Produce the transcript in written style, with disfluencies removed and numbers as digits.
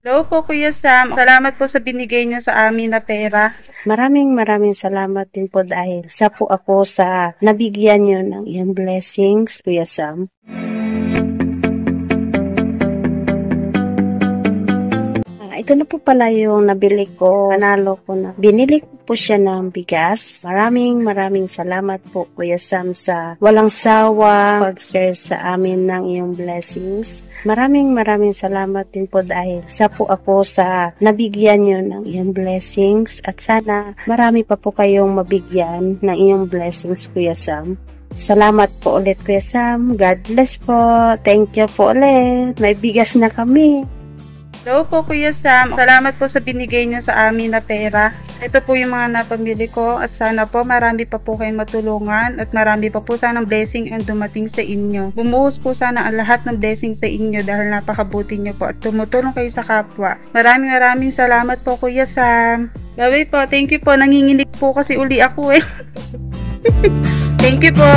Hello po, Kuya Sam. Salamat po sa binigay niyo sa amin na pera. Maraming salamat din po dahil sa po ako sa nabigyan niyo ng iyong blessings, Kuya Sam. Ito na po pala yung nabili ko, nanalo ko na. Binili ko po siya ng bigas. Maraming salamat po, Kuya Sam, sa walang sawa pag-share sa amin ng iyong blessings. Maraming salamat din po dahil sa po ako sa nabigyan niyo ng iyong blessings at sana marami pa po kayong mabigyan ng iyong blessings, Kuya Sam. Salamat po ulit, Kuya Sam. God bless po. Thank you po ulit. May bigas na kami. Hello po, Kuya Sam. Salamat po sa binigay niyo sa amin na pera. Ito po yung mga napamili ko at sana po marami pa po kayong matulungan at marami pa po sanang blessing ang dumating sa inyo. Bumuhos po sana ang lahat ng blessing sa inyo dahil napakabuti niyo po at tumutulong kayo sa kapwa. Maraming salamat po, Kuya Sam. Bye po. Thank you po. Nanginginig po kasi uli ako eh. Thank you po.